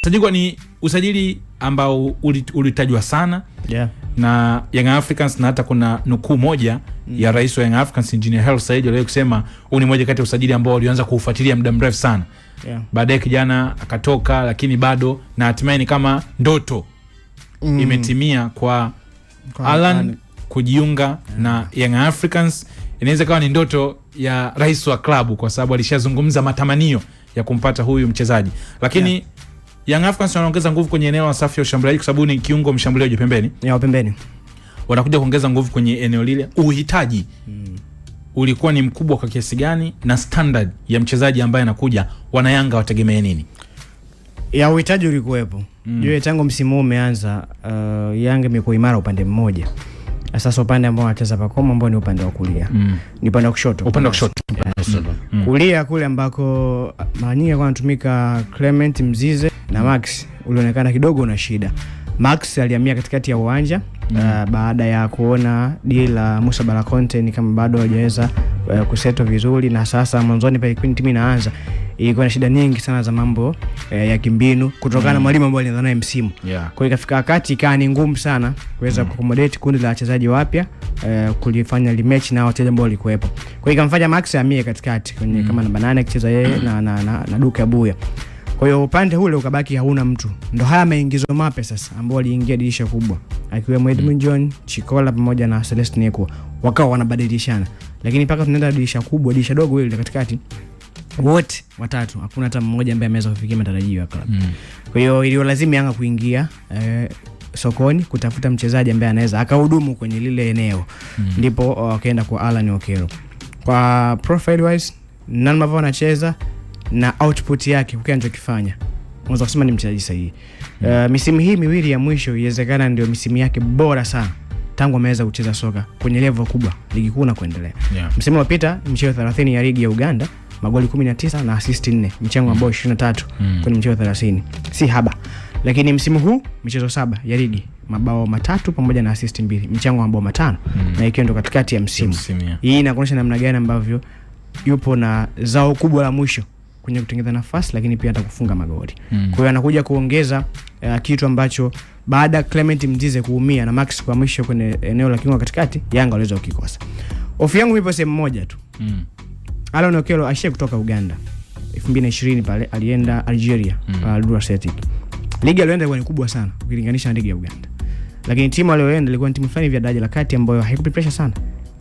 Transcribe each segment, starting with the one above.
Sajigwa ni usajili ambao ulitajwa sana na Young Africans, na hata kuna nukuu moja ya rais wa Young Africans Engineer Hersi Said aliye kusema huu ni moja kati ya usajili ambao walianza kuufuatilia muda mrefu sana. Baadaye kijana akatoka, lakini bado na hatimaye ni kama ndoto imetimia kwa Alan kujiunga na Young Africans. Inaweza kawa ni ndoto ya rais wa klabu kwa sababu alishazungumza matamanio ya kumpata huyu mchezaji. Lakini Young Africans wanaongeza nguvu kwenye eneo la safu ya ushambuliaji kwa sababu ni kiungo mshambuliaji pembeni. Pembeni. Wanakuja kuongeza nguvu kwenye eneo lile. Uhitaji ulikuwa ni mkubwa kwa kiasi gani, na standard ya mchezaji ambaye anakuja wana Yanga wategemea nini? Ya uhitaji ulikuwepo. Juu tangu msimu umeanza Yanga imekuwa imara upande mmoja. Sasa upande ambao anacheza Pacome ambao ni upande wa kulia. Ni upande wa kushoto. Upande wa kushoto. Kulia kule ambako mara nyingi kwa anatumika Clement Mzize na Max ulionekana kidogo una shida. Max alihamia katikati ya uwanja baada ya kuona deal la Musa Balakonte ni kama bado hajaweza kuseto vizuri, na sasa mwanzoni pale kipindi timu inaanza ilikuwa na shida nyingi sana za mambo ya kimbinu kutokana na mwalimu ambaye alianza naye msimu. Kwa hiyo ikafika wakati ikawa ni ngumu sana kuweza kuaccommodate kundi la wachezaji wapya kulifanya rematch na wachezaji ambao walikuwepo. Kwa hiyo ikamfanya Max ahamie katikati kwenye kama namba 8 akicheza yeye na Duke Abuya. Kwa hiyo upande ule ukabaki hauna mtu. Ndio haya maingizo mapya sasa ambao waliingia dirisha kubwa, akiwemo Edmund John, Chikola pamoja na Celestine Ekwa. Wakawa wanabadilishana. Lakini paka tunaenda dirisha kubwa, dirisha dogo ile katikati, wote watatu hakuna hata mmoja ambaye ameweza kufikia matarajio ya klabu. Kwa hiyo ilio lazima Yanga kuingia sokoni kutafuta mchezaji ambaye anaweza akahudumu kwenye lile eneo. Ndipo wakaenda kwa Alan Okello. Kwa profile wise, nani ambao anacheza na output yake ukianachokifanya, unaweza kusema ni mchezaji sahihi. Misimu hii miwili ya mwisho iwezekana ndio misimu yake bora sana tangu ameweza kucheza soka kwenye level kubwa, ligi kuu na kuendelea. Msimu uliopita mchezo 30 ya ligi ya Uganda, magoli 19 na assist 4, mchango ambao 23 kwenye mchezo 30. Si haba. Lakini msimu huu michezo 7 ya ligi, mabao 3 pamoja na assist 2, mchango ambao 5 na ikiwa ndo katikati ya msimu. Hii inakuonyesha namna gani ambavyo yupo na zao kubwa la mwisho kwenye kutengeneza nafasi, lakini pia hata kufunga magoli. Kwa hiyo anakuja kuongeza kitu ambacho baada Clement Mzize kuumia na Max kwa mwisho kwenye eneo la kiungo katikati, Yanga waliweza kukikosa. Ofu yangu ipo sehemu moja tu. Alan Okello ashie kutoka Uganda 2020 pale alienda Algeria, Al Celtic. Ligi aliyoenda ilikuwa ni kubwa sana ukilinganisha na ligi ya Uganda. Lakini timu aliyoenda ilikuwa ni timu fulani vya daraja la kati ambayo haikupi pressure sana.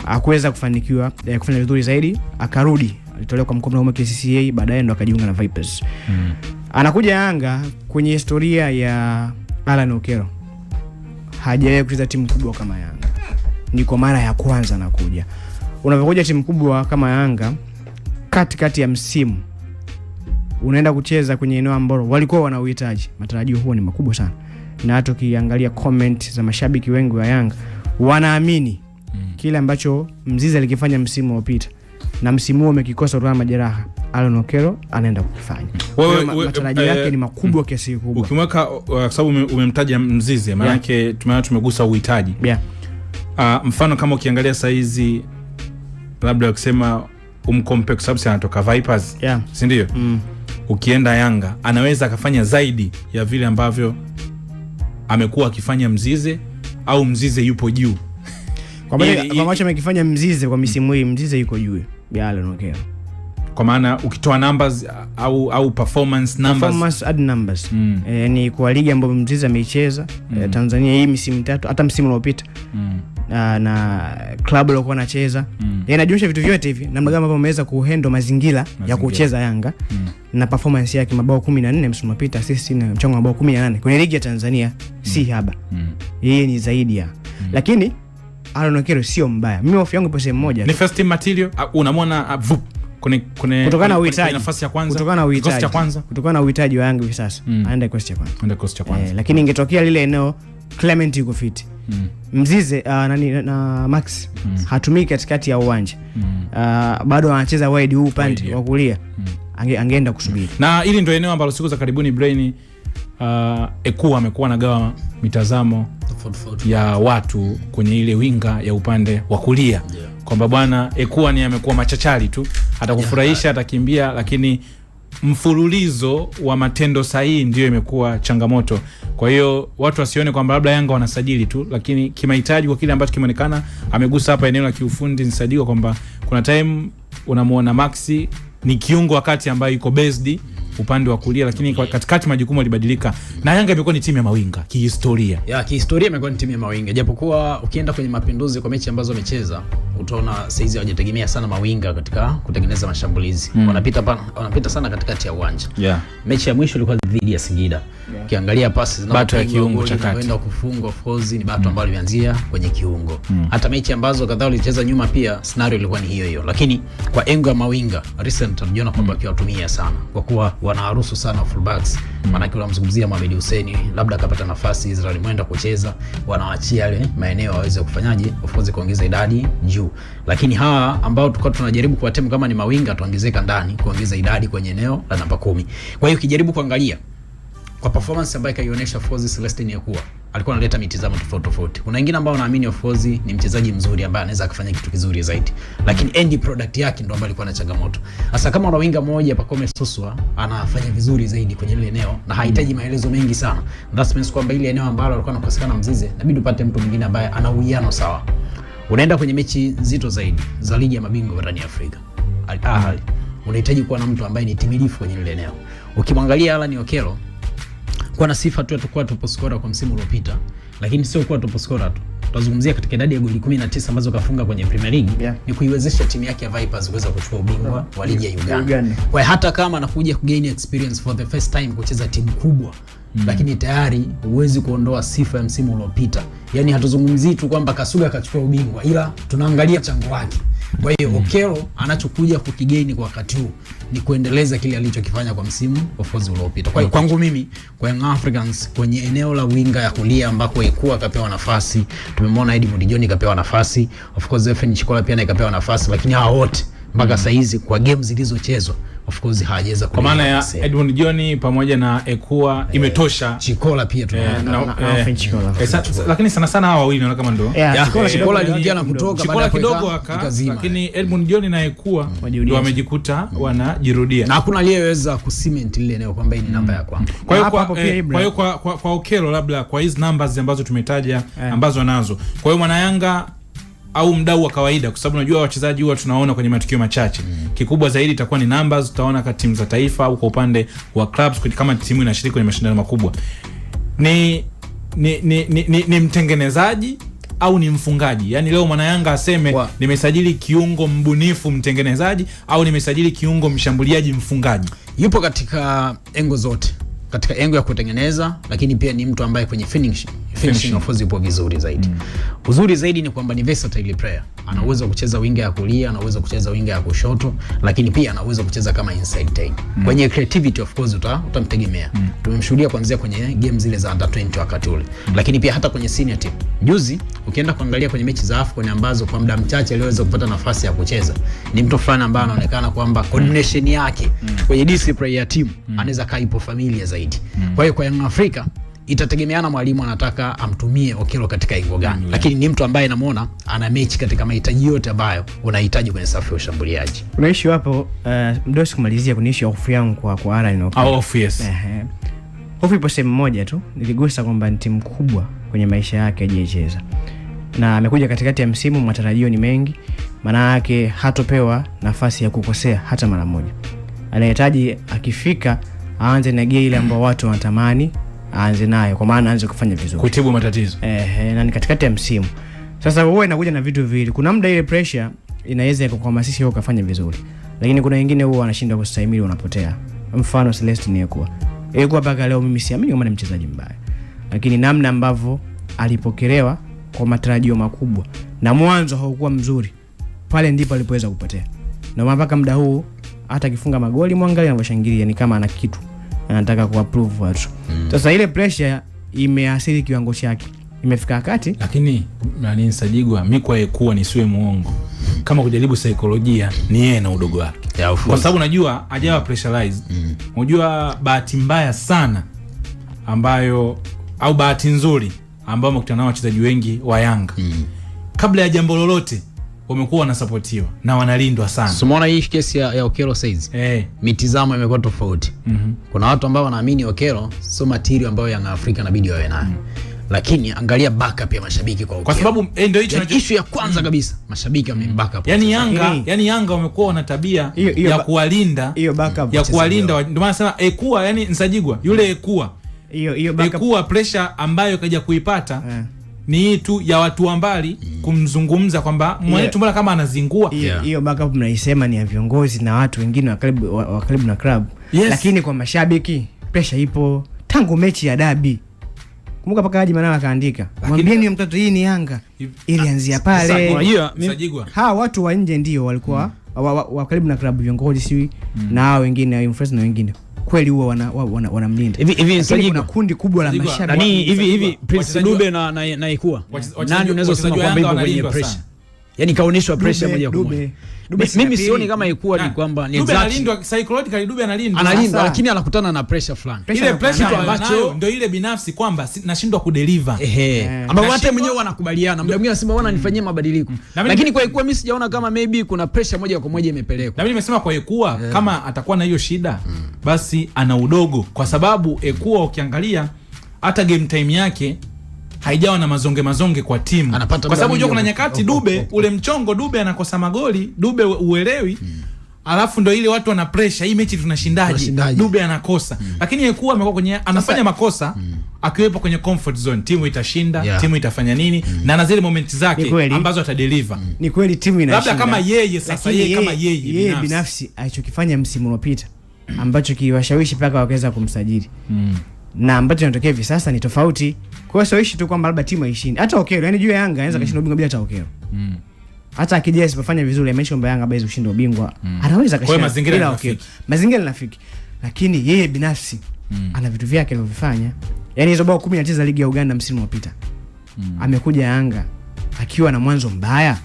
Hakuweza kufanikiwa kufanya vizuri zaidi, akarudi alitolewa kwa mkono wa KCCA, baadaye ndo akajiunga na Vipers. Anakuja Yanga kwenye historia ya Alan Okello hajawahi kucheza timu kubwa kama Yanga. Ni kwa mara ya kwanza anakuja. Unapokuja timu kubwa kama Yanga katikati ya msimu, unaenda kucheza kwenye eneo ambalo walikuwa wana uhitaji, matarajio huo ni makubwa sana. Na hata ukiangalia comment za mashabiki wengi wa Yanga wanaamini kile ambacho Mzize alikifanya msimu uliopita na msimu huu umekikosa kutokana na majeraha, Alan Okello anaenda kukifanya. Matarajio yake ni makubwa kiasi kikubwa. Ukimweka kwa sababu umemtaja Mzize, maana yake tumegusa uhitaji. Mfano kama ukiangalia saizi labda ukisema umcompare kwa sababu anatoka Vipers, si ndio? Ukienda Yanga anaweza akafanya zaidi ya vile ambavyo amekuwa akifanya Mzize, au Mzize yupo juu. Kwa maana amekifanya Mzize kwa misimu hii, Mzize yuko juu ya Alan Okello. Kwa maana ukitoa numbers au performance add numbers. Ni kwa ligi ambayo Mzize ameicheza Tanzania hii misimu 3, hata msimu uliopita na club alikuwa anacheza. Yanajumuisha vitu vyote hivi, namna gani ambavyo ameweza kuhandle mazingira ya kucheza Yanga na performance yake, mabao 14 msimu uliopita, assist na mchango mabao 18 kwenye ligi ya Tanzania, si haba. Yeye ni zaidi ya. Lakini Alan Okello sio mbaya. Mimi hofu yangu ipo sehemu moja. Ni first team material, unamwona kutokana na uhitaji, nafasi ya kwanza, kutokana na uhitaji wa Yanga hivi sasa. Aenda kosti ya kwanza. Lakini ingetokea lile eneo Clement yuko fit, Mzize na Max hatumiki katikati ya uwanja, bado anacheza wide huu upande wa kulia, angeenda kusubiri. Na hili ndio eneo ambalo siku za karibuni Brain Ekua amekuwa anagawa mitazamo ya watu kwenye ile winga ya upande wa kulia, kwamba bwana Ekua ni amekuwa machachari tu, atakufurahisha, atakimbia, lakini mfululizo wa matendo sahihi ndio imekuwa changamoto. Kwa hiyo watu wasione kwamba labda Yanga wanasajili tu, lakini kimahitaji kwa kile ambacho kimeonekana amegusa hapa eneo la kiufundi ni Sadio, kwamba kuna time unamuona Maxi ni kiungo wakati ambaye yuko based upande wa kulia, lakini katikati majukumu yalibadilika na Yanga imekuwa ni timu ya mawinga kihistoria. Kihistoria imekuwa ni timu ya mawinga. Japokuwa ukienda kwenye mapinduzi kwa mechi ambazo wamecheza, utaona saizi hawajategemea sana mawinga katika kutengeneza mashambulizi. Wanapita sana katikati ya uwanja. Mechi ya mwisho ilikuwa dhidi ya Singida. Ukiangalia pasi ya kiungo cha kati kwenda kufunga, of course ni bato ambalo limeanzia kwenye kiungo. Hata mechi ambazo kadhaa walicheza nyuma pia scenario ilikuwa ni hiyo hiyo. Lakini kwa engo ya mawinga recent tunajiona kwamba wakiwatumia sana kwa kuwa wanaharusu sana fullbacks. Maana kile unamzungumzia Mohamed Hussein labda akapata nafasi Israel Mwenda kucheza, wanawaachia yale maeneo waweze kufanyaje, of course kuongeza idadi juu. Lakini hawa ambao tulikuwa tunajaribu kuwatemu kama ni mawinga tuongezeka ndani, kuongeza idadi kwenye eneo la namba 10. Kwa hiyo ukijaribu kuangalia kwa performance ambayo kaionyesha Fozi Celestine Ekua, alikuwa analeta mitazamo tofauti. Kuna wengine ambao wanaamini Fozi ni mchezaji mzuri ambaye anaweza kufanya kitu kizuri zaidi, lakini end product yake ndio ambayo ilikuwa na changamoto. Sasa kama una winga mmoja Pacome Zouzoua anafanya vizuri zaidi kwenye ile eneo na hahitaji maelezo mengi sana. That means kwamba ile eneo ambalo alikuwa anakosekana Mzize, inabidi upate mtu mwingine ambaye ana uwiano sawa. Unaenda kwenye mechi nzito zaidi za ligi ya mabingwa barani Afrika, Al Ahly, unahitaji kuwa na mtu ambaye ni timilifu kwenye ile eneo. Ukimwangalia Alan Okello kwa na sifa tu atakuwa top scorer kwa msimu uliopita, lakini sio kwa top scorer tu. Tutazungumzia katika idadi ya goli 19 ambazo kafunga kwenye Premier League, ni kuiwezesha timu yake ya Vipers kuweza kuchukua ubingwa wa ligi ya Uganda. Kwa hata kama anakuja kugain experience for the first time kucheza timu kubwa, lakini tayari huwezi kuondoa sifa ya msimu uliopita. Yaani hatuzungumzii tu kwamba Kasuga akachukua ubingwa, ila tunaangalia mchango wake. Kwa hiyo Okello anachokuja kukigaini kwa wakati huu ni kuendeleza kile alichokifanya kwa msimu of course uliopita. Kwa hiyo kwangu mimi kwa Young Africans kwenye eneo la winga ya kulia ambako Ekua kapewa nafasi, tumemwona Edmund John kapewa nafasi, of course FN Chikola pia kapewa nafasi, lakini hao wote mpaka saizi kwa games zilizochezwa of course hajaweza kwa maana ya Edmund John pamoja na Ekua imetosha. Chikola pia FN Chikola. Lakini sana hawa wawili naona kama ndo Chikola aliingia na kutoka baada ya kidogo lakini Edmund John na Ekua ndio wamejikuta wanajirudia na hakuna aliyeweza kucement ile eneo kwamba hii ni namba ya kwangu. Kwa hiyo kwa Okello labda kwa hizo numbers ambazo tumetaja ambazo nazo, kwa hiyo mwana Yanga au mdau wa kawaida, kwa sababu unajua wachezaji huwa tunaona kwenye matukio machache. Kikubwa zaidi itakuwa ni numbers, tutaona kwa timu za taifa au kwa upande wa clubs kama timu inashiriki kwenye mashindano makubwa. Ni mtengenezaji au ni mfungaji? Yaani leo mwana Yanga aseme nimesajili kiungo mbunifu mtengenezaji au nimesajili kiungo mshambuliaji mfungaji. Yupo katika engo zote. Katika engo ya kutengeneza, lakini pia ni mtu ambaye kwenye finishing of course yupo vizuri zaidi. Uzuri zaidi ni kwamba ni versatile player. Ana uwezo kucheza winga ya kulia, ana uwezo kucheza winga ya kushoto, lakini pia ana uwezo kucheza kama inside 10. Kwenye creativity of course utamtegemea. Tumemshuhudia kuanzia kwenye game zile za under 20 wakati ule. Lakini pia hata kwenye senior team. Juzi ukienda kuangalia kwenye mechi za AFCON ambazo kwa muda mchache aliweza kupata nafasi ya kucheza, ni mtu fulani ambaye anaonekana kwamba coordination yake kwenye discipline ya timu anaweza kaipo familia zaidi. Kwa hiyo kwa Young Africa itategemeana mwalimu anataka amtumie Okello katika engo gani, lakini ni mtu ambaye namuona ana mechi katika mahitaji yote ambayo unahitaji kwenye safu ya ushambuliaji. Unaishi hapo mdosi kumalizia kuniishi hofu yangu kwa Alan Okello. Hofu yes. Hofu ipo sehemu moja tu, niligusa kwamba ni timu kubwa kwenye maisha yake hajacheza. Na amekuja katikati ya msimu, matarajio ni mengi, maana yake hatopewa nafasi ya kukosea hata mara moja. Anahitaji akifika aanze na gea ile ambayo watu wanatamani aanze nayo, kwa maana aanze kufanya vizuri, kutibu matatizo. Na ni katikati ya msimu. Sasa wewe inakuja na vitu viwili. Kuna muda ile pressure inaweza kukuhamasisha wewe kufanya vizuri, lakini kuna wengine huwa wanashinda kustahimili, unapotea. Mfano Celestine Ekua mpaka leo mimi siamini kama ni mchezaji mbaya, lakini namna ambavyo alipokelewa kwa matarajio makubwa na mwanzo haukuwa mzuri, pale ndipo alipoweza kupotea. Na mpaka muda huu hata akifunga magoli mwangalia anavyoshangilia ni kama ana kitu anataka kuapprove watu. Sasa ile pressure imeathiri kiwango chake, imefika wakati. Lakini nani Sajigwa mimi kwa Ekua nisiwe muongo, kama kujaribu saikolojia ni yeye na udogo wake, kwa sababu najua hajawa pressurized. Unajua bahati mbaya sana ambayo au bahati nzuri ambayo mkutana nao wachezaji wengi wa Yanga, kabla ya jambo lolote wamekuwa wanasapotiwa na wanalindwa sana. Umeona hii kesi ya Okello saizi? Mitizamo imekuwa tofauti. Kuna watu ambao wanaamini Okello sio material ambayo Young Africa inabidi wawe nayo. Lakini angalia backup ya mashabiki kwa Okello. Kwa sababu ndio hicho issue ya kwanza kabisa, mashabiki wamembackup. Yani Yanga wamekuwa na tabia ya kuwalinda, ya kuwalinda. Ndio maana sema Ekua, yani Nsajigwa, yule Ekua. Hiyo backup Ekua, pressure ambayo kaja kuipata ni hii tu ya watu wa mbali kumzungumza kwamba mwanetu mbona kama anazingua. Hiyo backup mnaisema ni ya viongozi na watu wengine wa karibu na club. Lakini kwa mashabiki pressure ipo tangu mechi ya dabi. Kumbuka paka Haji Manara kaandika, mwambieni mtoto hii ni Yanga. Ilianzia pale. Unajua hawa watu wa nje ndio walikuwa wa karibu na club, viongozi si na hao wengine influencers na wengine. Kweli huwa wanamlinda. Hivi Nsajigwa kuna kundi kubwa la mashabiki. Hivi Prince Dube na Ekua. Nani unaweza kusema kwamba yuko kwenye pressure? Yani kaoneshwa pressure moja kwa moja. Mimi sioni kama Ekua ni kwamba ni Dube analindwa psychologically. Dube analindwa, lakini anakutana na pressure fulani. Ile pressure ambacho ndio ile binafsi kwamba nashindwa kudeliver, ambapo hata mwenyewe wanakubaliana. Muda mwingine anasema wana nifanyie mabadiliko, lakini kwa Ekua mimi sijaona kama maybe kuna pressure moja kwa moja imepelekwa. Na mimi nimesema kwa Ekua kama atakuwa na hiyo shida basi ana udogo, kwa sababu Ekua ukiangalia hata game time yake haijawa na mazonge kwa timu, kwa sababu unajua kuna nyakati Dube ule mchongo, Dube anakosa magoli, Dube uelewi. Alafu ndio ile watu wana pressure, hii mechi tunashindaje? Dube anakosa. Lakini Ekua amekuwa kwenye anafanya makosa akiwepo kwenye comfort zone, timu itashinda, timu itafanya nini, na ana zile moment zake ambazo atadeliver. Ni kweli timu inashinda. Labda kama yeye sasa, yeye binafsi alichokifanya msimu uliopita ambacho kiwashawishi paka wakaweza kumsajili. Na ambacho kinatokea hivi sasa ni tofauti. Kwa hiyo sio tu kwamba labda timu haishindi. Hata Okello, yani juu ya Yanga anaweza kashinda ubingwa bila hata Okello. Hata akija asipofanya vizuri amesha omba Yanga basi ushinda ubingwa. Anaweza kashinda. Kwa mazingira ya Okello. Mazingira rafiki. Lakini yeye binafsi ana vitu vyake alivyofanya. Yani hizo bao 10 za ligi ya Uganda msimu uliopita. Amekuja Yanga akiwa na mwanzo mbaya.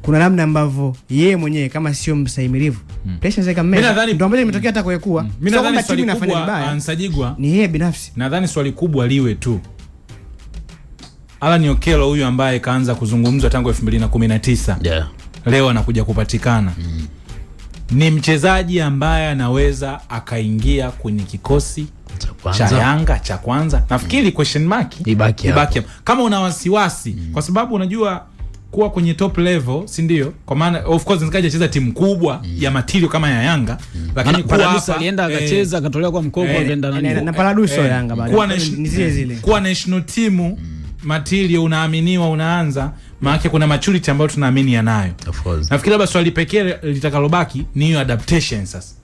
Kuna namna ambavyo yeye mwenyewe kama sio mstahimilivu pressure zake mmea, ndio ambacho imetokea hata kwa Ekua. Mimi nadhani timu inafanya vibaya, Nsajigwa ni yeye binafsi. Nadhani swali kubwa liwe tu Alan Okello huyu ambaye kaanza kuzungumzwa tangu 2019 leo anakuja kupatikana. Ni mchezaji ambaye anaweza akaingia kwenye kikosi cha Yanga cha kwanza. Nafikiri question mark ibaki kama una wasiwasi, kwa sababu unajua kuwa kwenye top level, si ndio? Kwa maana of course nikaje cheza timu kubwa ya material kama ya Yanga, lakini kwa hapa alienda akacheza akatolewa kwa mkopo akaenda na Paraduso Yanga baada ni zile kuwa national team material unaaminiwa unaanza, maana kuna maturity ambayo tunaamini yanayo. Nafikiri labda swali pekee litakalobaki ni hiyo adaptation sasa,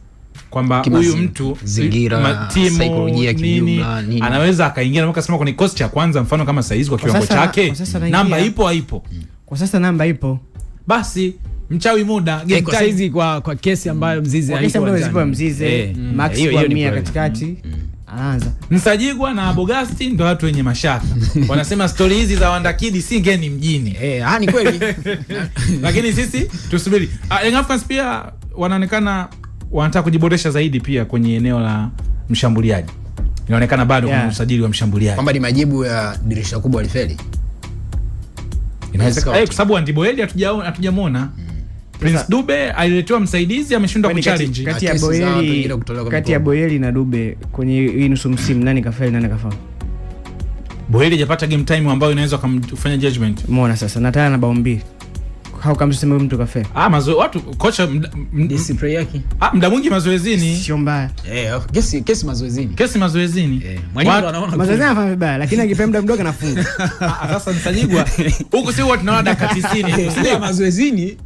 kwamba huyu mtu zingira saikolojia kijumla nini anaweza akaingia, na mkasema kwenye kikosi cha kwanza, mfano kama saizi kwa kiwango chake namba ipo haipo. Kwa sasa namba ipo, basi mchawi muda game kwa saizi kwa kesi ambayo Mzize alikuwa Mzize Max kwa 100 katikati anaanza Nsajigwa na Bogasti ndo watu wenye mashaka. Wanasema story hizi za Wandakidi si ngeni mjini. Ni kweli. Lakini sisi tusubiri. Young Africans pia wanaonekana wanataka kujiboresha zaidi pia kwenye eneo la mshambuliaji. Inaonekana bado kuna usajili wa mshambuliaji. Kwamba ni majibu ya dirisha kubwa alifeli. Inawezekana kwa sababu Andiboeli hatujamwona. Prince Dube aliletewa msaidizi, ameshindwa kuchallenge. Kati ya Boyeli na Dube kwenye hii nusu msimu nani kafeli nani kafaulu? Boyeli hajapata game time ambayo inaweza kufanya judgment. Umeona sasa nataka na bao mbili. How come tuseme mtu kafeli? Watu kocha discipline yake. Muda mwingi mazoezini. Sio mbaya. Kesi mazoezini. Kesi mazoezini. Mwalimu anaona mazoezini anafanya vibaya, lakini akipewa muda mdogo anafunga. Sasa Nsajigwa huko sio watu tunaona dakika 90. Sio mazoezini.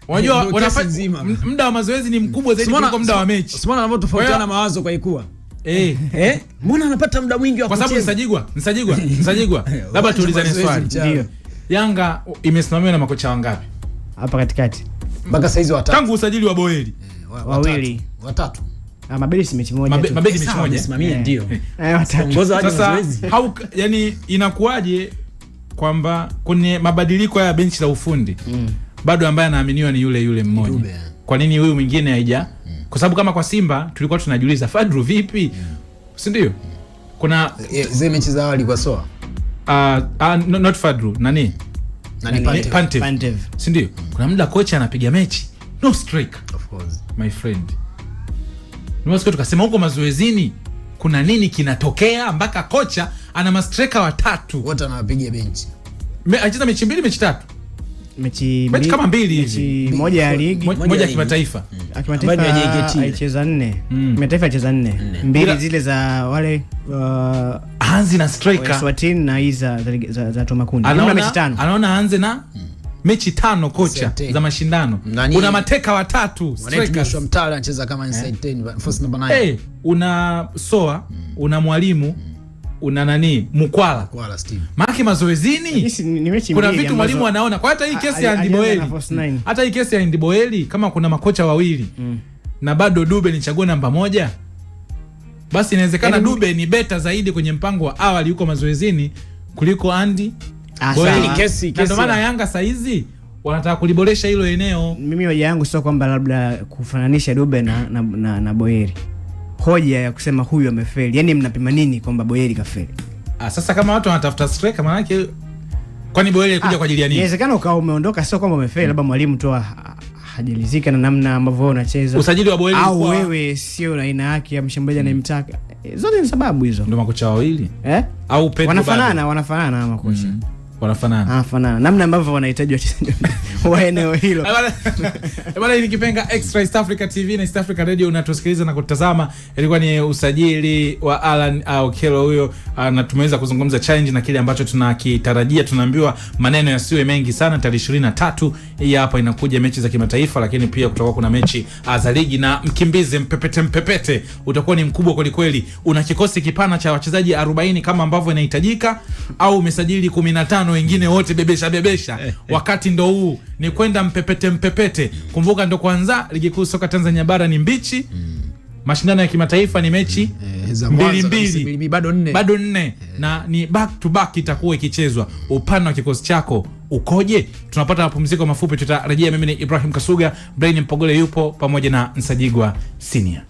Unajua wanafanya muda wa mazoezi ni mkubwa zaidi kuliko muda wa mechi. Usiona wanavyotofautiana mawazo kwa Ekua. Mbona anapata muda mwingi wa kucheza? Kwa sababu Nsajigwa. Labda tuulizane swali. Ndio. Yanga imesimamiwa na makocha wangapi? Hapa katikati. Mpaka saizi watatu. Tangu usajili wa Boyeli. Watatu. Mabedi si mechi moja tu. Mabedi mechi moja. Simamia ndio. Watatu. Sasa yani inakuwaje kwamba kwenye mabadiliko ya benchi la ufundi bado ambaye anaaminiwa ni yule mmoja? Kwa nini huyu mwingine haija? Kwa sababu kama kwa Simba tulikuwa tunajiuliza Fadru vipi? Si ndio? Kuna zile mechi za awali kwa Soa. Not Fadru, nani? Pantev. Si ndio? Kuna muda kocha anapiga mechi no striker. Of course. My friend. Niwasikia tukasema huko mazoezini kuna nini kinatokea mpaka kocha ana mastreka watatu wote anawapigia benchi. Acheza mechi 2 mechi 3. Mechi kama 2 hivi. Moja ya ligi, moja ya kimataifa. Kimataifa alicheza 4. Kimataifa alicheza 4. 2 zile za wale Hanzi na striker. Swatini na hizo za Tomakundi. Anaona mechi 5. Anaona aanze na mechi 5 kocha za mashindano. Una mateka watatu strikers. Mtala anacheza kama inside 10 force number 9. Una Soa, una Mwalimu, una nani? Mukwala Steve. Maki mazoezini. Kuna vitu mwalimu anaona. Kwa hata hii kesi ya Ndiboeli. Hata hii kesi ya Ndiboeli kama kuna makocha wawili na bado Dube ni chaguo namba 1. Basi inawezekana Dube ni beta zaidi kwenye mpango wa awali yuko mazoezini kuliko Andy. Kesi ndio maana Yanga saizi wanataka kuliboresha hilo eneo. Mimi hoja yangu sio kwamba labda kufananisha Dube na Boyeri. Hoja ya kusema huyu amefeli. Yaani mnapima nini kwamba Boyeri kafeli? Sasa kama watu wanatafuta striker maana yake kwani Boyeri alikuja kwa ajili ya nini? Inawezekana ukawa umeondoka sio kwamba umefeli, labda mwalimu tu hajalizika na namna ambavyo unacheza. Usajili wa Boyeri au wewe sio na aina yake ya mshambuliaji anayemtaka. Zote ni sababu hizo. Ndio makocha wawili. Au Pedro wanafanana makocha. Wanafanana. Namna ambavyo wanahitaji wachezaji wa eneo hilo. Bwana, hii kipenga Extra East Africa TV na East Africa Radio unatusikiliza na kutazama. Ilikuwa ni usajili wa Alan Okello huyo, na tumeweza kuzungumza challenge na kile ambacho tunakitarajia. Tunaambiwa maneno yasiwe mengi sana. Tarehe 23 hii hapa inakuja mechi za kimataifa, lakini pia kutakuwa kuna mechi za ligi, na mkimbize mpepete utakuwa ni mkubwa kweli kweli. Una kikosi kipana cha wachezaji 40 kama ambavyo inahitajika, au umesajili 15 wengine wote bebesha wakati ndo huu ni kwenda mpepete. Kumbuka ndo kwanza ligi kuu soka Tanzania bara ni mbichi. Mashindano ya kimataifa ni mechi 2 bado 4 na ni back to back itakuwa ikichezwa. Upana wa kikosi chako ukoje? Tunapata mapumziko mafupi, tutarejea. Mimi ni Ibrahim Kasuga, Brain Mpogole yupo pamoja na Nsajigwa Senior.